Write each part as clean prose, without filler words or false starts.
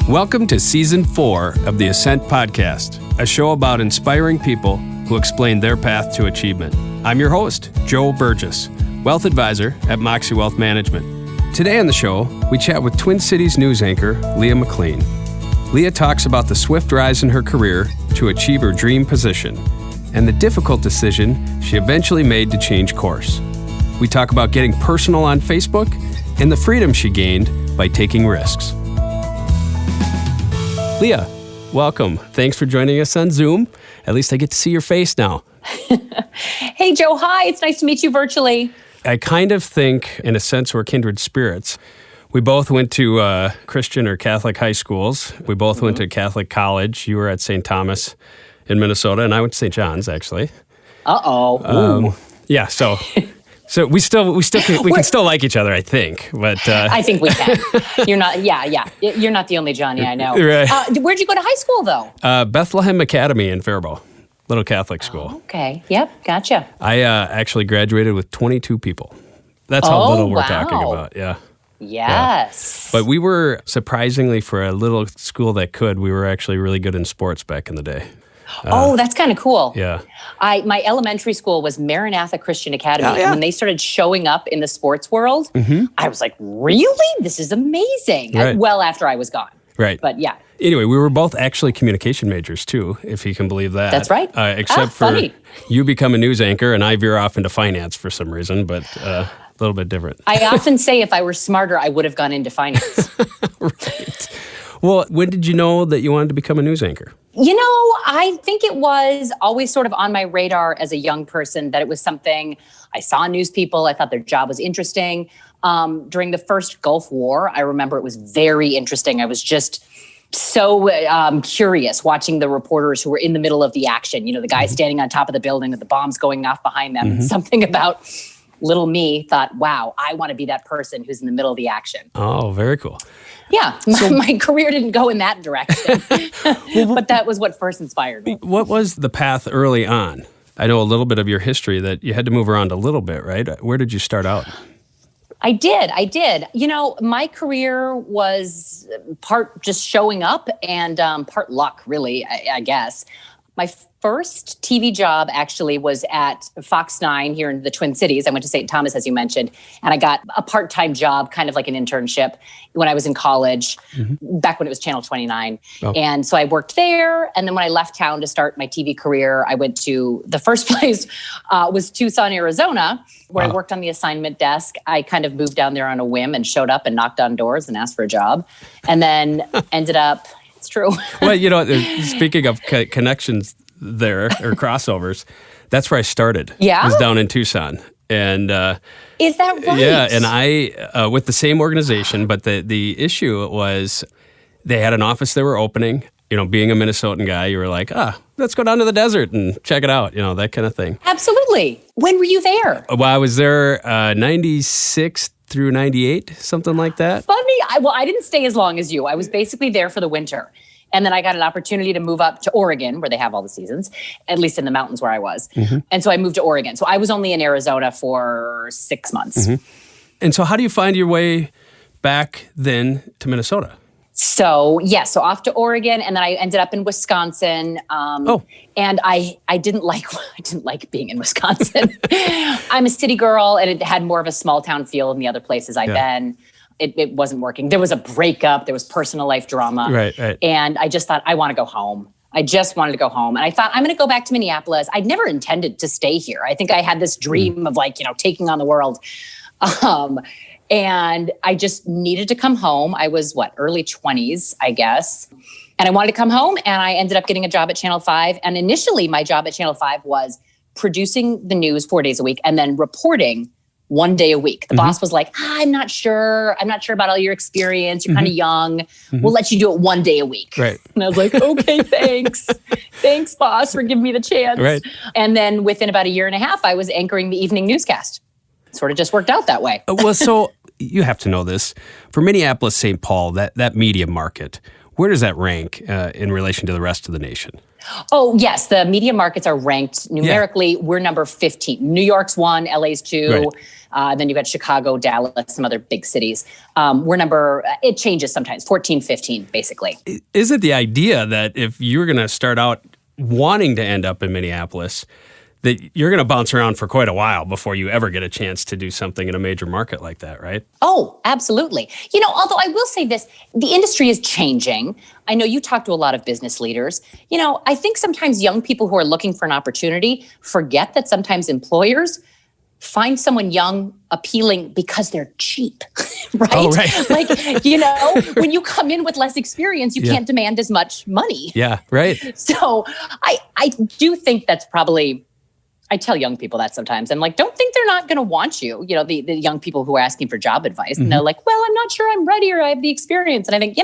Welcome to Season 4 of the Ascent Podcast, a show about inspiring people who explain their path to achievement. I'm your host, Joe Burgess, Wealth Advisor at Moxie Wealth Management. Today on the show, we chat with Twin Cities news anchor, Leah McLean. Leah talks about the swift rise in her career to achieve her dream position and the difficult decision she eventually made to change course. We talk about getting personal on Facebook and the freedom she gained by taking risks. Leah, welcome. Thanks for joining us on Zoom. At least I get to see your face now. Hey, Joe. Hi. It's nice to meet you virtually. I kind of think, in a sense, we're kindred spirits. We both went to Christian or Catholic high schools. We both went to Catholic college. You were at St. Thomas in Minnesota, and I went to St. John's, actually. Uh-oh. Yeah, so we can still like each other, I think. But I think we can. You're not. Yeah. You're not the only Johnny I know. Right. Where'd you go to high school, though? Bethlehem Academy in Faribault, little Catholic school. Okay. Yep. Gotcha. I actually graduated with 22 people. That's how little we're talking about. Yeah. Yes. Yeah. But we were, surprisingly, for a little school that could, we were actually really good in sports back in the day. That's kind of cool. Yeah. My elementary school was Maranatha Christian Academy. Oh, yeah. And when they started showing up in the sports world, I was like, really? This is amazing. Right. Well, after I was gone. Right. But yeah. Anyway, we were both actually communication majors, too, if you can believe that. That's right. Except for funny. You become a news anchor and I veer off into finance for some reason, but a little bit different. I often say if I were smarter, I would have gone into finance. Right. Well, when did you know that you wanted to become a news anchor? You know, I think it was always sort of on my radar as a young person that it was something I saw news people. I thought their job was interesting. During the first Gulf War, I remember it was very interesting. I was just so curious watching the reporters who were in the middle of the action. You know, the guys standing on top of the building with the bombs going off behind them. And something about little me thought, wow, I want to be that person who's in the middle of the action. Oh, very cool. Yeah, my career didn't go in that direction, but that was what first inspired me. What was the path early on? I know a little bit of your history that you had to move around a little bit, right? Where did you start out? I did. You know, my career was part just showing up and part luck, really, I guess. My first TV job actually was at Fox 9 here in the Twin Cities. I went to St. Thomas, as you mentioned, and I got a part-time job, kind of like an internship when I was in college, back when it was Channel 29. Oh. And so I worked there. And then when I left town to start my TV career, I went to the first place was Tucson, Arizona, where I worked on the assignment desk. I kind of moved down there on a whim and showed up and knocked on doors and asked for a job. And then ended up, it's true. Well, you know, speaking of connections there, or crossovers, that's where I started. Yeah? It was down in Tucson. And is that right? Yeah, and I, with the same organization, but the issue was they had an office they were opening. You know, being a Minnesotan guy, you were like, let's go down to the desert and check it out, you know, that kind of thing. Absolutely. When were you there? Well, I was there 96 through 98, something like that. Funny. I didn't stay as long as you. I was basically there for the winter. And then I got an opportunity to move up to Oregon, where they have all the seasons, at least in the mountains where I was. And so I moved to Oregon. So I was only in Arizona for 6 months. And so how do you find your way back then to Minnesota? So off to Oregon, and then I ended up in Wisconsin. And I didn't like being in Wisconsin. I'm a city girl, and it had more of a small town feel than the other places I've been. It wasn't working. There was a breakup. There was personal life drama. Right. And I just thought, I want to go home. I just wanted to go home. And I thought, I'm going to go back to Minneapolis. I'd never intended to stay here. I think I had this dream of taking on the world. And I just needed to come home. I was, early 20s, I guess. And I wanted to come home, and I ended up getting a job at Channel 5. And initially, my job at Channel 5 was producing the news 4 days a week and then reporting 1 day a week. The boss was like, I'm not sure about all your experience. You're kind of young. We'll let you do it 1 day a week. Right. And I was like, okay, thanks. Thanks, boss, for giving me the chance. Right. And then within about a year and a half, I was anchoring the evening newscast. Sort of just worked out that way. Well, so you have to know this. For Minneapolis, St. Paul, that media market, Where does that rank in relation to the rest of the nation? Oh, yes. The media markets are ranked numerically. Yeah. We're number 15. New York's 1, LA's 2. Right. Then you've got Chicago, Dallas, some other big cities. It changes sometimes, 14, 15, basically. Is it the idea that if you're going to start out wanting to end up in Minneapolis, that you're going to bounce around for quite a while before you ever get a chance to do something in a major market like that, right? Oh, absolutely. Although I will say this, the industry is changing. I know you talk to a lot of business leaders. I think sometimes young people who are looking for an opportunity forget that sometimes employers find someone young appealing because they're cheap, right? Oh, right. Like, when you come in with less experience, you can't demand as much money. Yeah, right. So I do think that's probably... I tell young people that sometimes. I'm like, don't think they're not going to want you. The young people who are asking for job advice. Mm-hmm. And they're like, well, I'm not sure I'm ready or I have the experience. And I think,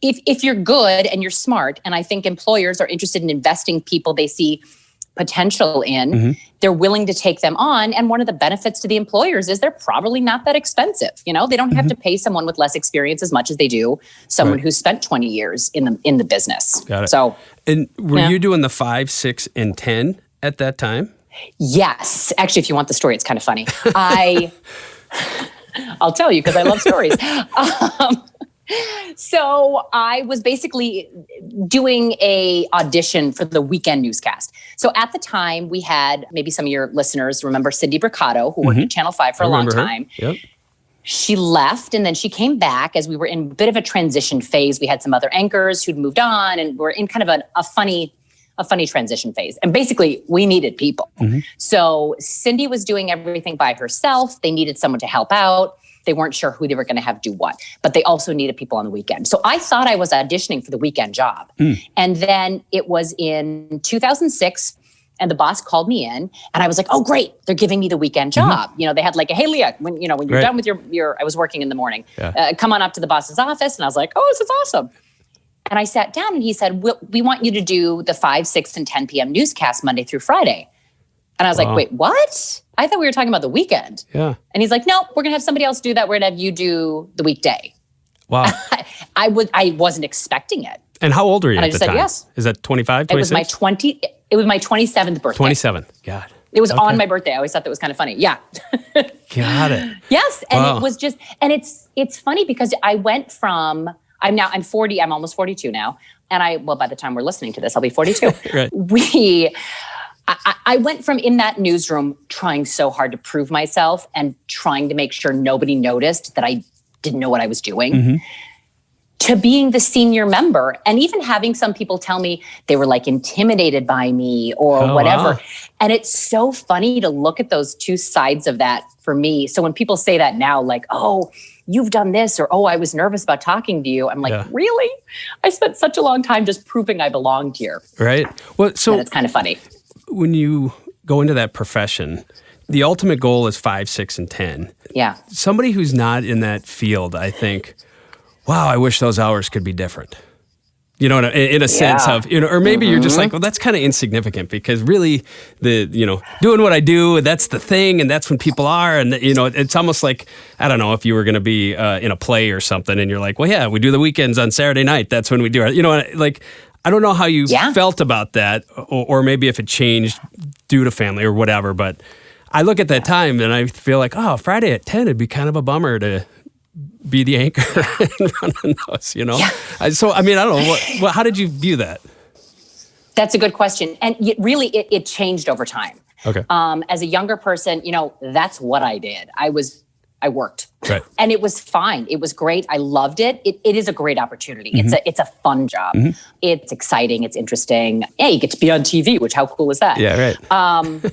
if you're good and you're smart, and I think employers are interested in investing people they see potential in, mm-hmm. they're willing to take them on. And one of the benefits to the employers is they're probably not that expensive. They don't have mm-hmm. to pay someone with less experience as much as they do someone who's spent 20 years in the business. Got it. So, and were you doing the 5, 6, and 10 at that time? Yes. Actually, if you want the story, it's kind of funny. I'll tell you because I love stories. So I was basically doing a audition for the weekend newscast. So at the time, we had, maybe some of your listeners remember Cindy Briccato, who worked at Channel 5 for a long time. Yep. She left and then she came back as we were in a bit of a transition phase. We had some other anchors who'd moved on and we're in kind of a funny transition phase. And basically, we needed people. Mm-hmm. So Cindy was doing everything by herself. They needed someone to help out. They weren't sure who they were going to have do what, but they also needed people on the weekend. So I thought I was auditioning for the weekend job. And then it was in 2006 and the boss called me in and I was like, oh, great. They're giving me the weekend job. Mm-hmm. They had like a, hey, Leah, when you're done with your, I was working in the morning, come on up to the boss's office. And I was like, oh, this is awesome. And I sat down and he said, we want you to do the 5, 6, and 10 p.m. newscast Monday through Friday. And I was like, wait, what? I thought we were talking about the weekend. Yeah. And he's like, no, we're going to have somebody else do that. We're going to have you do the weekday. Wow. I wasn't expecting it. And how old are you and at the time? I just said yes. Is that 25, 26? It was my 27th birthday. 27. God. It was on my birthday. I always thought that was kind of funny. Yeah. Got it. Yes. And it was just, and it's funny because I went from, I'm 40, I'm almost 42 now. And by the time we're listening to this, I'll be 42. Right. I went from in that newsroom trying so hard to prove myself and trying to make sure nobody noticed that I didn't know what I was doing, mm-hmm. to being the senior member and even having some people tell me they were like intimidated by me or whatever. Wow. And it's so funny to look at those two sides of that for me. So when people say that now, like, oh, you've done this, or, oh, I was nervous about talking to you. I'm like, really? I spent such a long time just proving I belonged here. Right. Well, so it's kind of funny. When you go into that profession, the ultimate goal is 5, 6, and 10. Yeah. Somebody who's not in that field, I think, wow, I wish those hours could be different. In a sense of, or maybe mm-hmm. you're just like, well, that's kind of insignificant because really doing what I do, that's the thing. And that's when people are. And, it's almost like, I don't know if you were going to be in a play or something and you're like, well, yeah, we do the weekends on Saturday night. That's when we do it. I don't know how you felt about that or maybe if it changed due to family or whatever. But I look at that time and I feel like, oh, Friday at 10, it'd be kind of a bummer to be the anchor and run on those, Yeah. So, I don't know. How did you view that? That's a good question. And it changed over time. Okay. As a younger person, that's what I did. I worked. Right. And it was fine. It was great. I loved it. It is a great opportunity. Mm-hmm. It's a fun job. Mm-hmm. It's exciting. It's interesting. Yeah, you get to be on TV, which how cool is that? Yeah, right.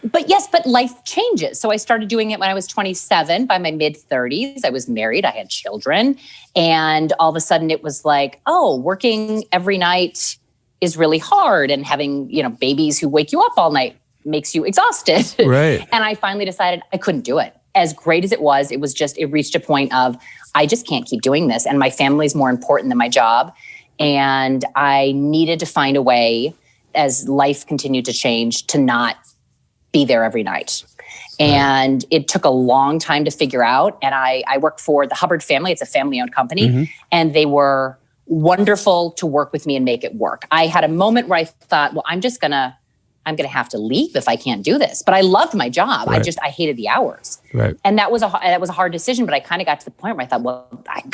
But life changes. So I started doing it when I was 27. By my mid-30s, I was married. I had children. And all of a sudden it was like, oh, working every night is really hard. And having, babies who wake you up all night makes you exhausted. Right. And I finally decided I couldn't do it. As great as it was, it reached a point of, I just can't keep doing this. And my family's more important than my job. And I needed to find a way, as life continued to change, to not be there every night. And it took a long time to figure out. And I work for the Hubbard family. It's a family-owned company. Mm-hmm. And they were wonderful to work with me and make it work. I had a moment where I thought, well, I'm going to have to leave if I can't do this. But I loved my job. Right. I hated the hours. Right. And that was a hard decision, but I kind of got to the point where I thought, well, I'm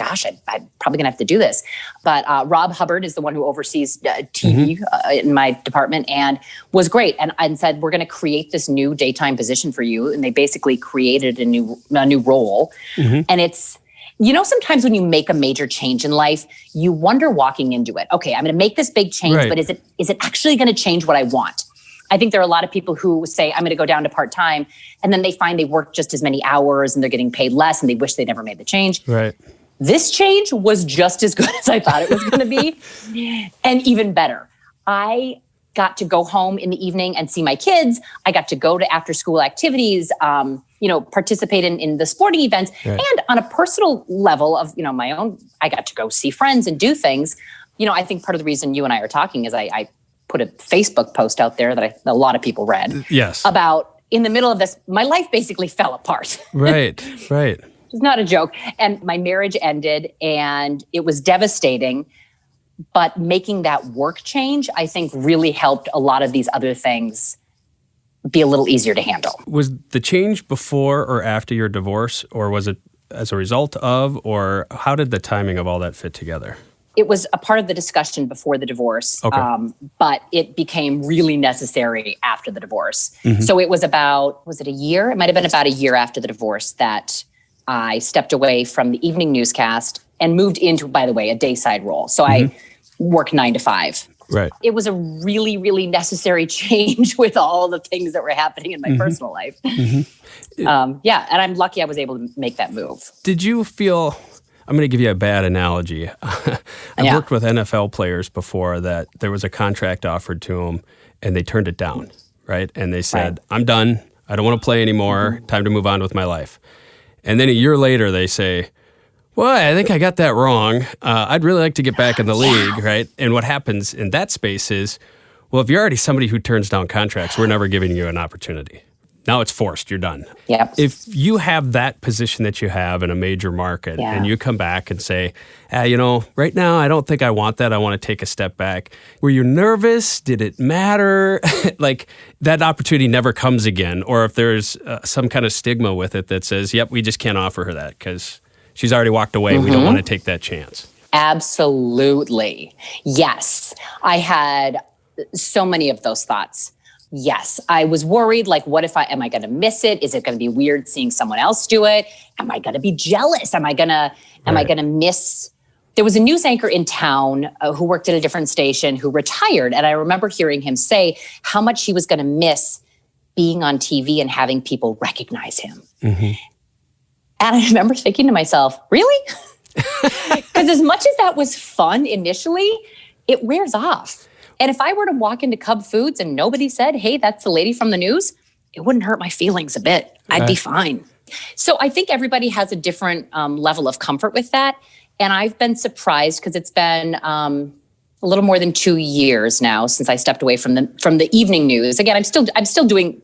probably gonna have to do this. But Rob Hubbard is the one who oversees TV in my department, and was great. And said, we're gonna create this new daytime position for you. And they basically created a new role. And it's, sometimes when you make a major change in life, you wonder walking into it, okay, I'm gonna make this big change, Right. but is it actually gonna change what I want? I think there are a lot of people who say, I'm going to go down to part-time, and then they find they work just as many hours and they're getting paid less and they wish they never made the change. Right. This change was just as good as I thought it was going to be, and even better. I got to go home in the evening and see my kids. I got to go to after-school activities, participate in the sporting events. Right. And on a personal level of, my own, I got to go see friends and do things. I think part of the reason you and I are talking is I put a Facebook post out there that a lot of people read. Yes. About, in the middle of this, my life basically fell apart. Right. It's not a joke. And my marriage ended, and it was devastating. But making that work change, I think, really helped a lot of these other things be a little easier to handle. Was the change before or after your divorce, or was it as a result of, or how did the timing of all that fit together? It was a part of the discussion before the divorce, Okay. But it became really necessary after the divorce. So it was was it a year? It might have been about a year after the divorce that I stepped away from the evening newscast and moved into, by the way, a dayside role. So I work 9 to 5. Right. It was a really, really necessary change with all the things that were happening in my personal life. And I'm lucky I was able to make that move. Did you feel... I'm going to give you a bad analogy. I've worked with NFL players before that there was a contract offered to them and they turned it down, right? And they said, I'm done. I don't want to play anymore. Time to move on with my life. And then a year later they say, well, I think I got that wrong. I'd really like to get back in the league, right? And what happens in that space is, well, if you're already somebody who turns down contracts, we're never giving you an opportunity. Now it's forced. You're done. Yep. If you have that position that you have in a major market and you come back and say, right now, I don't think I want that. I want to take a step back. Were you nervous? Did it matter? Like that opportunity never comes again. Or if there's some kind of stigma with it that says, yep, we just can't offer her that because she's already walked away. We don't want to take that chance. Absolutely. Yes. I had so many of those thoughts. Yes, I was worried, like, am I going to miss it? Is it going to be weird seeing someone else do it? Am I going to be jealous? Am I going to miss? There was a news anchor in town who worked at a different station who retired. And I remember hearing him say how much he was going to miss being on TV and having people recognize him. And I remember thinking to myself, really? Because as much as that was fun initially, it wears off. And if I were to walk into Cub Foods and nobody said, hey, that's the lady from the news, it wouldn't hurt my feelings a bit. I'd be fine. So I think everybody has a different level of comfort with that. And I've been surprised because it's been a little more than 2 years now since I stepped away from the evening news. Again, I'm still doing,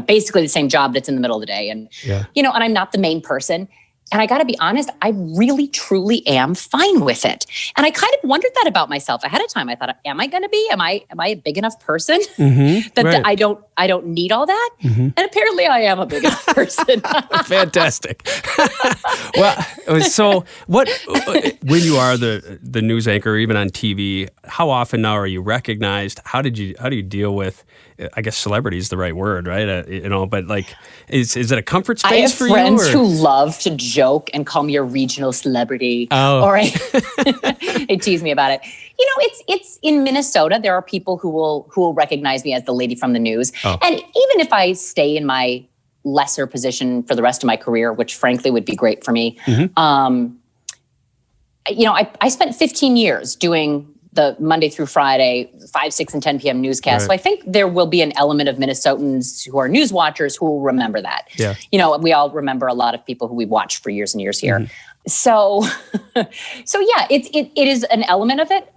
basically the same job that's in the middle of the day. And, and I'm not the main person. And I got to be honest, I really, truly am fine with it. And I kind of wondered that about myself ahead of time. I thought, am I going to be? Am I a big enough person that I don't need all that? And apparently, I am a big enough person. Fantastic. Well, so what? When you are the news anchor, even on TV, how often now are you recognized? How do you deal with? I guess celebrity is the right word, right? But like, is it a comfort space for you? I have friends who love to joke and call me a regional celebrity. Oh. Or they tease me about it. It's in Minnesota. There are people who will recognize me as the lady from the news. Oh. And even if I stay in my lesser position for the rest of my career, which frankly would be great for me, I spent 15 years doing the Monday through Friday, 5, 6, and 10 p.m. newscast. Right. So I think there will be an element of Minnesotans who are news watchers who will remember that. Yeah. We all remember a lot of people who we watched for years and years here. So yeah, it is an element of it.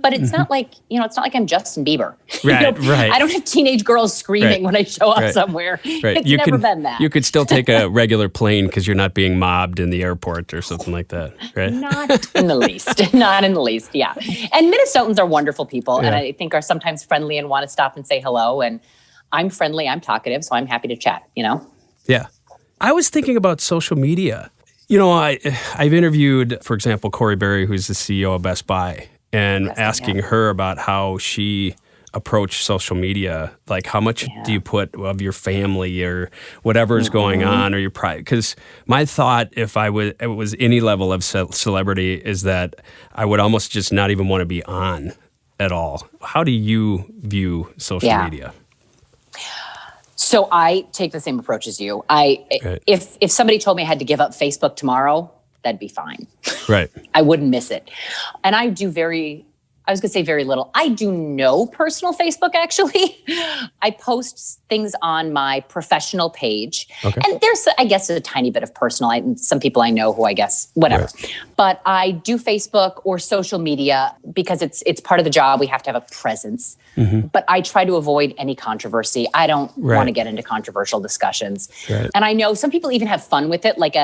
but it's not like, it's not like I'm Justin Bieber. Right, right. I don't have teenage girls screaming when I show up somewhere. Right. It's never been that. You could still take a regular plane because you're not being mobbed in the airport or something like that, right? Not in the least. Not in the least, yeah. And Minnesotans are wonderful people, and I think are sometimes friendly and want to stop and say hello. And I'm friendly, I'm talkative, so I'm happy to chat, Yeah. I was thinking about social media. I've interviewed, for example, Corey Berry, who's the CEO of Best Buy, and asking her about how she approached social media. Like, how much do you put of your family or whatever is going on, or your pride? Because my thought, if it was any level of celebrity, is that I would almost just not even want to be on at all. How do you view social media? So I take the same approach as you. If somebody told me I had to give up Facebook tomorrow, that'd be fine. Right. I wouldn't miss it. And I was going to say very little. I do no personal Facebook, actually. I post things on my professional page. Okay. And there's, I guess, a tiny bit of personal. Some people I know who I guess, whatever. Right. But I do Facebook or social media because it's part of the job. We have to have a presence. Mm-hmm. But I try to avoid any controversy. I don't want to get into controversial discussions. Right. And I know some people even have fun with it. Like,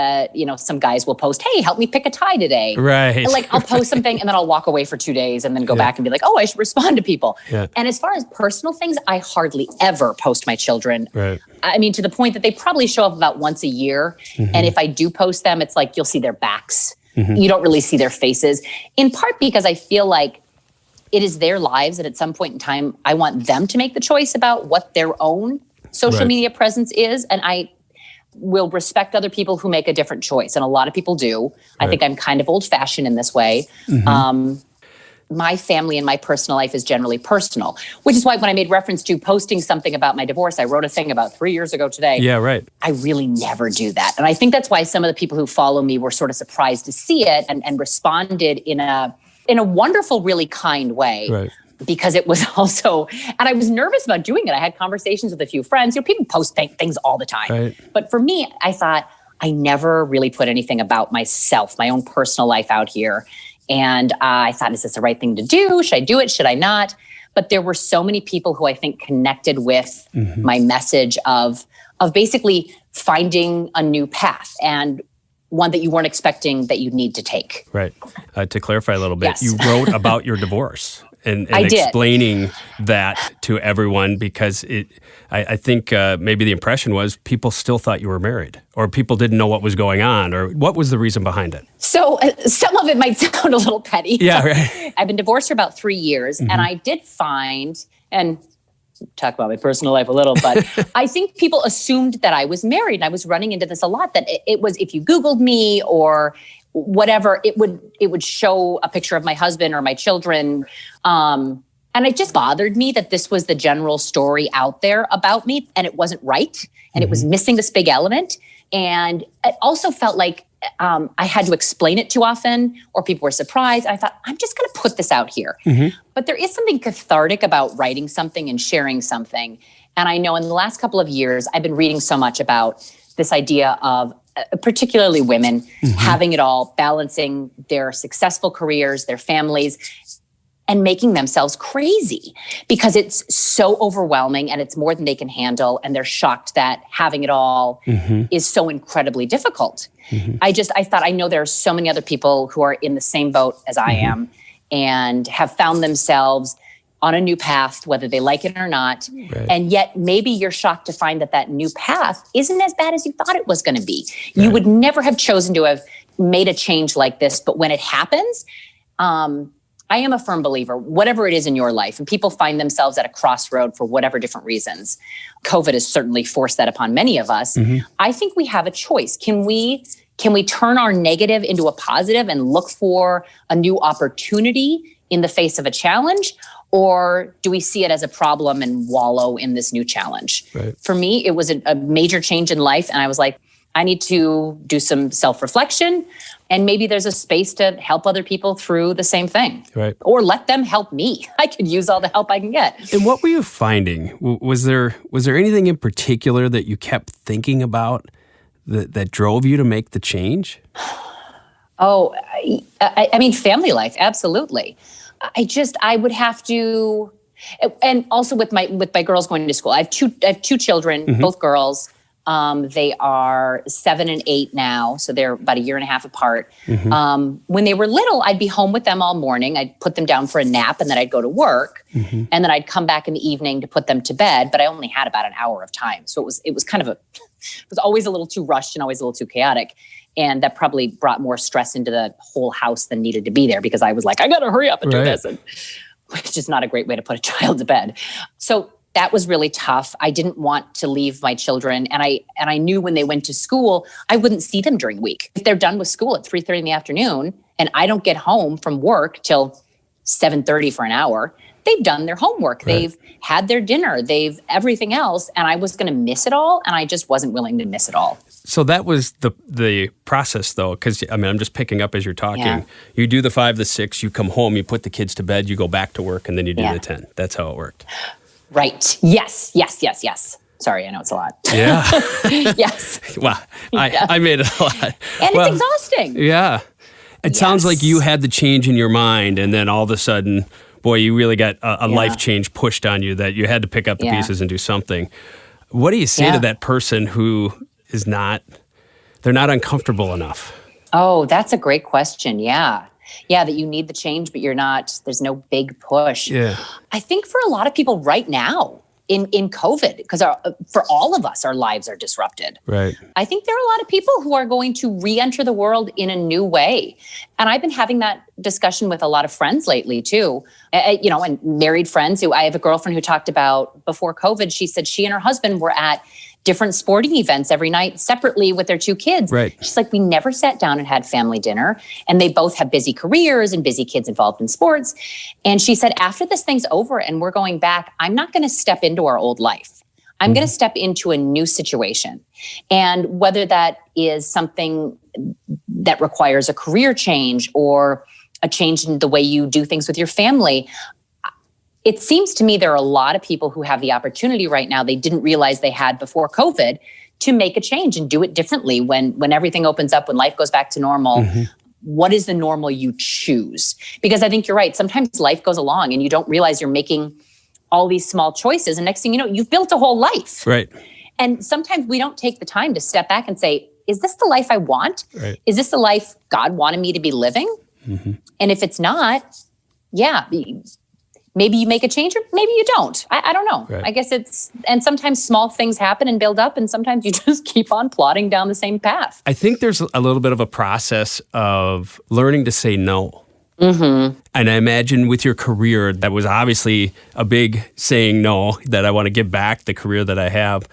some guys will post, "Hey, help me pick a tie today." Right. And I'll post something and then I'll walk away for 2 days and then go back and be like, "Oh, I should respond to people." Yeah. And as far as personal things, I hardly ever post my children. Right. I mean, to the point that they probably show up about once a year. Mm-hmm. And if I do post them, it's like you'll see their backs. Mm-hmm. You don't really see their faces. In part because I feel like it is their lives, and at some point in time, I want them to make the choice about what their own social media presence is. And I will respect other people who make a different choice. And a lot of people do. Right. I think I'm kind of old-fashioned in this way. Mm-hmm. My family and my personal life is generally personal, which is why when I made reference to posting something about my divorce, I wrote a thing about 3 years ago today. Yeah, right. I really never do that. And I think that's why some of the people who follow me were sort of surprised to see it and responded in a wonderful, really kind way. Right. Because it was also, and I was nervous about doing it. I had conversations with a few friends. People post things all the time. Right. But for me, I thought I never really put anything about myself, my own personal life out here. And I thought, is this the right thing to do? Should I do it? Should I not? But there were so many people who I think connected with my message of basically finding a new path and one that you weren't expecting that you'd need to take. Right. To clarify a little bit, you wrote about your divorce and explaining that to everyone because I think maybe the impression was people still thought you were married or people didn't know what was going on or what was the reason behind it? So some of it might sound a little petty. Yeah, right. I've been divorced for about 3 years and I did find, and talk about my personal life a little, but I think people assumed that I was married and I was running into this a lot, that it was, if you Googled me or whatever, it would show a picture of my husband or my children. And it just bothered me that this was the general story out there about me and it wasn't right. And it was missing this big element. And it also felt like I had to explain it too often or people were surprised. I thought, I'm just going to put this out here. But there is something cathartic about writing something and sharing something. And I know in the last couple of years, I've been reading so much about this idea of particularly women having it all, balancing their successful careers, their families, and making themselves crazy because it's so overwhelming and it's more than they can handle. And they're shocked that having it all is so incredibly difficult. I thought, I know there are so many other people who are in the same boat as I am and have found themselves on a new path, whether they like it or not. Right. And yet maybe you're shocked to find that new path isn't as bad as you thought it was going to be. Right. You would never have chosen to have made a change like this. But when it happens, I am a firm believer, whatever it is in your life, and people find themselves at a crossroad for whatever different reasons. COVID has certainly forced that upon many of us. I think we have a choice. Can we turn our negative into a positive and look for a new opportunity in the face of a challenge? Or do we see it as a problem and wallow in this new challenge? Right. For me, it was a major change in life. And I was like, I need to do some self-reflection. And maybe there's a space to help other people through the same thing. Right. Or let them help me. I could use all the help I can get. And what were you finding? Was there anything in particular that you kept thinking about that drove you to make the change? I mean, family life, absolutely. I would have to, and also with my girls going to school. I have two children, both girls. They are 7 and 8 now, so they're about a year and a half apart. When they were little, I'd be home with them all morning. I'd put them down for a nap, and then I'd go to work, and then I'd come back in the evening to put them to bed. But I only had about an hour of time, so it was kind of it was always a little too rushed and always a little too chaotic, and that probably brought more stress into the whole house than needed to be there, because I was like, I got to hurry up and do this, and which is not a great way to put a child to bed. So that was really tough. I didn't want to leave my children. And I knew when they went to school, I wouldn't see them during the week. If they're done with school at 3:30 in the afternoon and I don't get home from work till 7:30 for an hour, they've done their homework. Right. They've had their dinner. They've everything else. And I was going to miss it all. And I just wasn't willing to miss it all. So that was the process, though, because, I mean, I'm just picking up as you're talking. Yeah. You do the 5 to 6, you come home, you put the kids to bed, you go back to work, and then you do the 10. That's how it worked. Right. Yes. Sorry, I know it's a lot. Yeah. Yes. Well, I made it a lot. And it's exhausting. Yeah. It sounds like you had the change in your mind, and then all of a sudden, boy, you really got a life change pushed on you that you had to pick up the pieces and do something. What do you say to that person who is they're not uncomfortable enough? Oh, that's a great question. Yeah. Yeah, that you need the change, but there's no big push. Yeah. I think for a lot of people right now in COVID, because for all of us, our lives are disrupted. Right. I think there are a lot of people who are going to re-enter the world in a new way. And I've been having that discussion with a lot of friends lately too, and married friends I have a girlfriend who talked about before COVID, she said she and her husband were at different sporting events every night separately with their 2 kids. Right. She's like, we never sat down and had family dinner. And they both have busy careers and busy kids involved in sports. And she said, after this thing's over and we're going back, I'm not going to step into our old life. I'm going to step into a new situation. And whether that is something that requires a career change or a change in the way you do things with your family, it seems to me there are a lot of people who have the opportunity right now they didn't realize they had before COVID to make a change and do it differently when everything opens up, when life goes back to normal. What is the normal you choose? Because I think you're right. Sometimes life goes along and you don't realize you're making all these small choices. And next thing you know, you've built a whole life. Right. And sometimes we don't take the time to step back and say, is this the life I want? Right. Is this the life God wanted me to be living? And if it's not, maybe you make a change or maybe you don't. I don't know. Right. I guess and sometimes small things happen and build up and sometimes you just keep on plodding down the same path. I think there's a little bit of a process of learning to say no. And I imagine with your career, that was obviously a big saying no, that I want to give back the career that I have.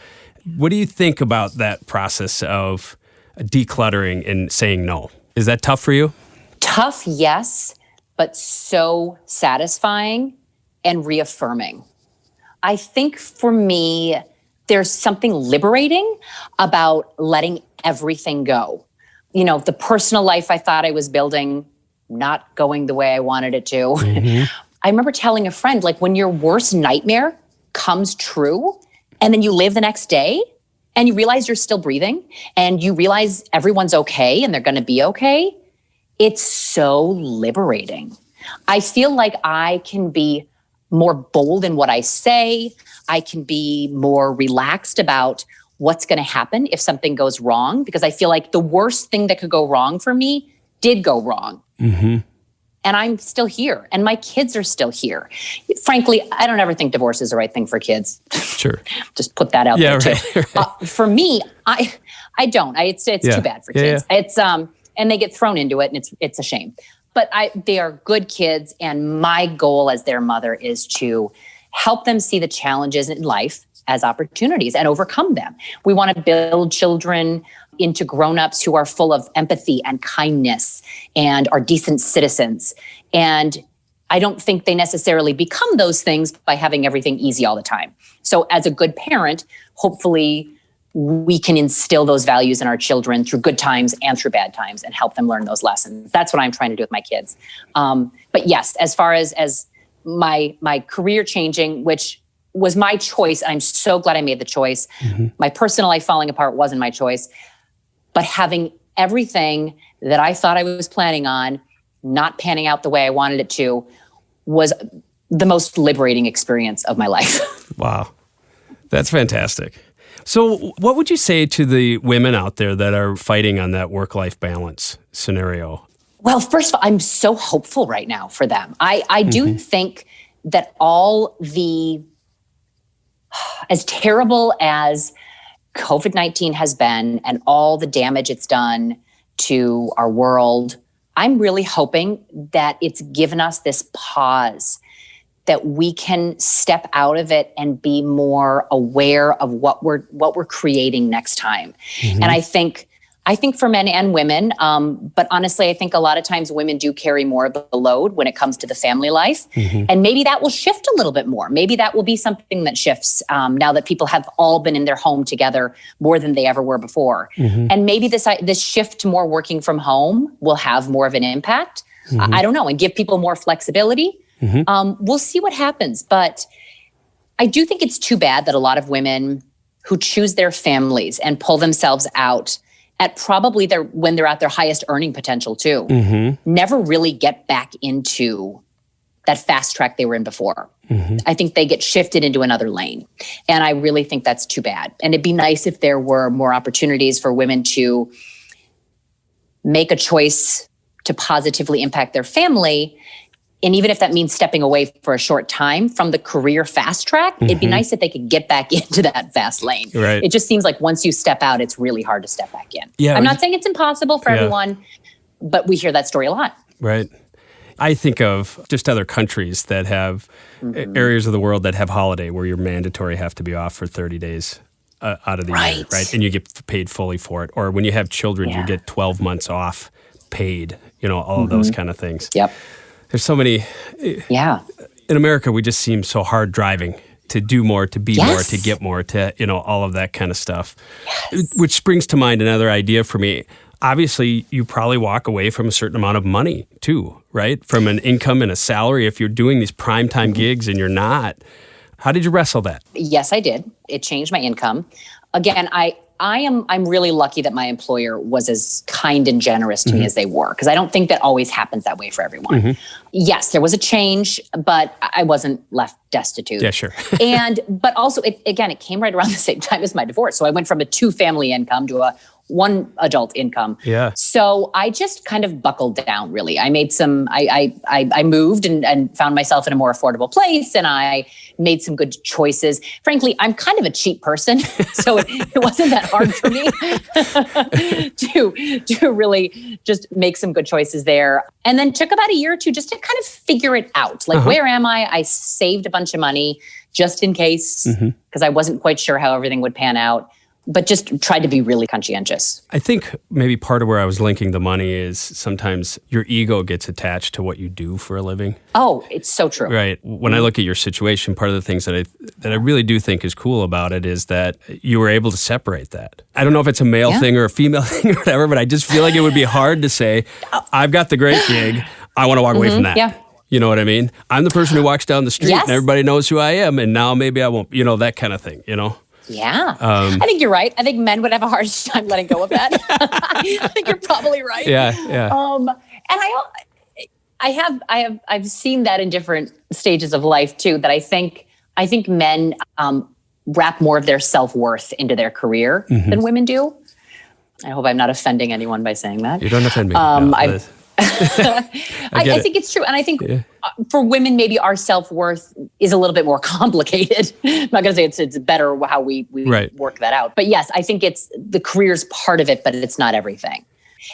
What do you think about that process of decluttering and saying no? Is that tough for you? Tough, yes, but so satisfying and reaffirming. I think for me, there's something liberating about letting everything go. The personal life I thought I was building, not going the way I wanted it to. I remember telling a friend, like, when your worst nightmare comes true and then you live the next day and you realize you're still breathing and you realize everyone's okay and they're going to be okay, it's so liberating. I feel like I can be more bold in what I say. I can be more relaxed about what's going to happen if something goes wrong, because I feel like the worst thing that could go wrong for me did go wrong. And I'm still here and my kids are still here. Frankly, I don't ever think divorce is the right thing for kids. Sure. Just put that out there too. Right. For me, I don't. It's too bad for kids. It's and they get thrown into it and it's a shame. But they are good kids, and my goal as their mother is to help them see the challenges in life as opportunities and overcome them. We want to build children into grown-ups who are full of empathy and kindness and are decent citizens. And I don't think they necessarily become those things by having everything easy all the time. So as a good parent, hopefully we can instill those values in our children through good times and through bad times and help them learn those lessons. That's what I'm trying to do with my kids. But yes, as far as my career changing, which was my choice, I'm so glad I made the choice. My personal life falling apart wasn't my choice. But having everything that I thought I was planning on not panning out the way I wanted it to was the most liberating experience of my life. Wow. That's fantastic. So what would you say to the women out there that are fighting on that work-life balance scenario? Well, first of all, I'm so hopeful right now for them. I do think that as terrible as COVID-19 has been and all the damage it's done to our world, I'm really hoping that it's given us this pause, that we can step out of it and be more aware of what we're creating next time. And I think for men and women, but honestly, I think a lot of times women do carry more of the load when it comes to the family life. And maybe that will shift a little bit more. Maybe that will be something that shifts now that people have all been in their home together more than they ever were before. And maybe this shift to more working from home will have more of an impact. I don't know, and give people more flexibility. We'll see what happens. But I do think it's too bad that a lot of women who choose their families and pull themselves out at probably when they're at their highest earning potential too, never really get back into that fast track they were in before. I think they get shifted into another lane. And I really think that's too bad. And it'd be nice if there were more opportunities for women to make a choice to positively impact their family. And even if that means stepping away for a short time from the career fast track, it'd be nice if they could get back into that fast lane. Right. It just seems like once you step out, it's really hard to step back in. Yeah, I'm not saying it's impossible for everyone, but we hear that story a lot. Right. I think of just other countries that have areas of the world that have holiday where you're mandatory have to be off for 30 days out of the year, right? And you get paid fully for it. Or when you have children, you get 12 months off paid, all of those kind of things. Yep. There's so many. In America, we just seem so hard driving to do more, to be more, to get more, to, all of that kind of stuff. Which springs to mind another idea for me. Obviously, you probably walk away from a certain amount of money too, right? From an income and a salary. If you're doing these primetime gigs and you're not, how did you wrestle that? Yes, I did. It changed my income. Again, I'm really lucky that my employer was as kind and generous to me as they were, because I don't think that always happens that way for everyone. Yes, there was a change, but I wasn't left destitute. Yeah, sure. But also, it came right around the same time as my divorce. So I went from a 2-family income to a 1 adult income. Yeah. So I just kind of buckled down, really. I made I moved and found myself in a more affordable place, and I made some good choices. Frankly, I'm kind of a cheap person, so it wasn't that hard for me to really just make some good choices there. And then took about a year or two just to kind of figure it out. Like, where am I? I saved a bunch of money just in case, because I wasn't quite sure how everything would pan out, but just tried to be really conscientious. I think maybe part of where I was linking the money is sometimes your ego gets attached to what you do for a living. Oh, it's so true. Right. When I look at your situation, part of the things that I really do think is cool about it is that you were able to separate that. I don't know if it's a male thing or a female thing or whatever, but I just feel like it would be hard to say, I've got the great gig, I want to walk away from that. Yeah. You know what I mean? I'm the person who walks down the street and everybody knows who I am, and now maybe I won't, that kind of thing, Yeah. I think you're right. I think men would have a hard time letting go of that. I think you're probably right. Yeah. And I've seen that in different stages of life too, that I think men wrap more of their self-worth into their career than women do. I hope I'm not offending anyone by saying that. You don't offend me. I think it's true. And I think for women, maybe our self-worth is a little bit more complicated. I'm not going to say it's better how we work that out. But yes, I think it's the career's part of it, but it's not everything.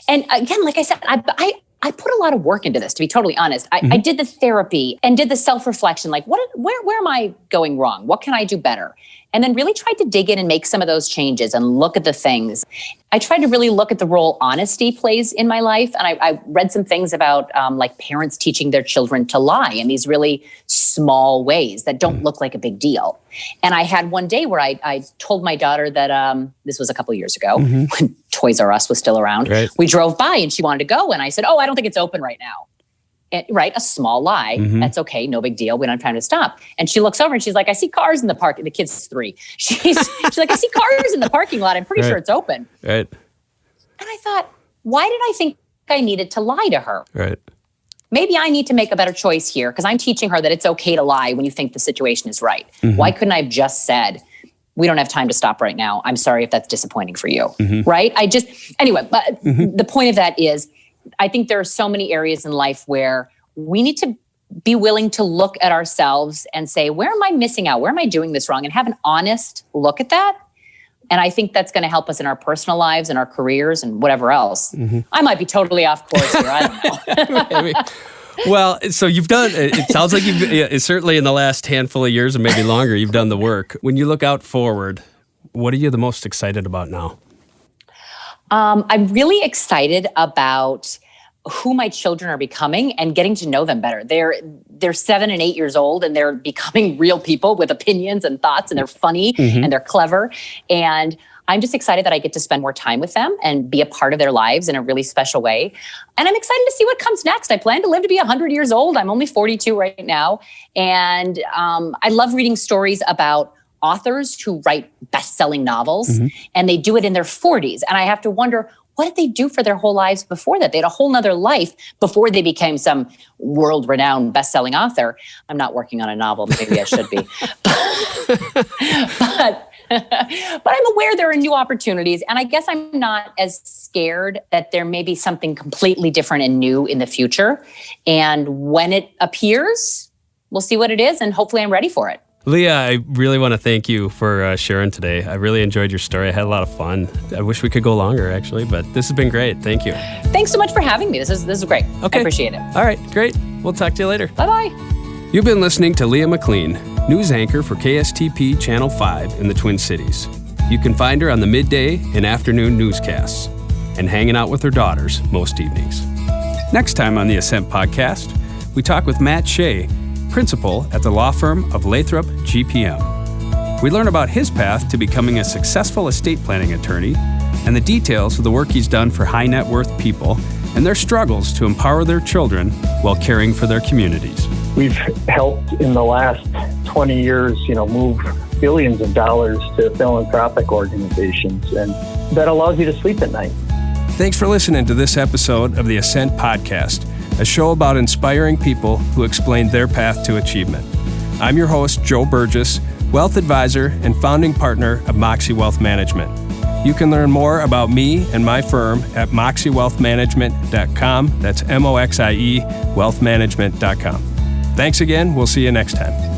And again, like I said, I put a lot of work into this, to be totally honest. I did the therapy and did the self-reflection, like where am I going wrong? What can I do better? And then really tried to dig in and make some of those changes and look at the things. I tried to really look at the role honesty plays in my life. And I read some things about like parents teaching their children to lie in these really small ways that don't look like a big deal. And I had one day where I told my daughter that this was a couple of years ago when Toys R Us was still around. Right. We drove by and she wanted to go. And I said, I don't think it's open right now. And, a small lie. That's okay. No big deal. We don't have time to stop. And she looks over and she's like, I see cars in the park. The kid's 3. She's like, I see cars in the parking lot. I'm pretty sure it's open. Right. And I thought, why did I think I needed to lie to her? Right. maybe I need to make a better choice here because I'm teaching her that it's okay to lie when you think the situation is right. Mm-hmm. Why couldn't I have just said, we don't have time to stop right now. I'm sorry if that's disappointing for you, right? But the point of that is, I think there are so many areas in life where we need to be willing to look at ourselves and say, where am I missing out? Where am I doing this wrong? And have an honest look at that. And I think that's going to help us in our personal lives and our careers and whatever else. Mm-hmm. I might be totally off course here. I don't know. Well, so you've done, it sounds like you've, certainly in the last handful of years or maybe longer, you've done the work. When you look out forward, what are you the most excited about now? I'm really excited about who my children are becoming and getting to know them better. They're 7 and 8 years old and they're becoming real people with opinions and thoughts, and they're funny and they're clever. And I'm just excited that I get to spend more time with them and be a part of their lives in a really special way. And I'm excited to see what comes next. I plan to live to be 100 years old. I'm only 42 right now. And I love reading stories about authors who write best-selling novels, and they do it in their 40s. And I have to wonder, what did they do for their whole lives before that? They had a whole nother life before they became some world-renowned best-selling author. I'm not working on a novel. Maybe I should be. But I'm aware there are new opportunities, and I guess I'm not as scared that there may be something completely different and new in the future. And when it appears, we'll see what it is, and hopefully I'm ready for it. Leah, I really want to thank you for sharing today. I really enjoyed your story. I had a lot of fun. I wish we could go longer, actually, but this has been great. Thank you. Thanks so much for having me. This is great. Okay. I appreciate it. All right, great. We'll talk to you later. Bye-bye. You've been listening to Leah McLean, news anchor for KSTP Channel 5 in the Twin Cities. You can find her on the midday and afternoon newscasts and hanging out with her daughters most evenings. Next time on the Ascent Podcast, we talk with Matt Shea, principal at the law firm of Lathrop GPM. We learn about his path to becoming a successful estate planning attorney and the details of the work he's done for high net worth people and their struggles to empower their children while caring for their communities. We've helped in the last 20 years, move billions of dollars to philanthropic organizations, and that allows you to sleep at night. Thanks for listening to this episode of the Ascent Podcast, a show about inspiring people who explain their path to achievement. I'm your host, Joe Burgess, wealth advisor and founding partner of Moxie Wealth Management. You can learn more about me and my firm at moxiewealthmanagement.com. That's MOXIE wealthmanagement.com. Thanks again. We'll see you next time.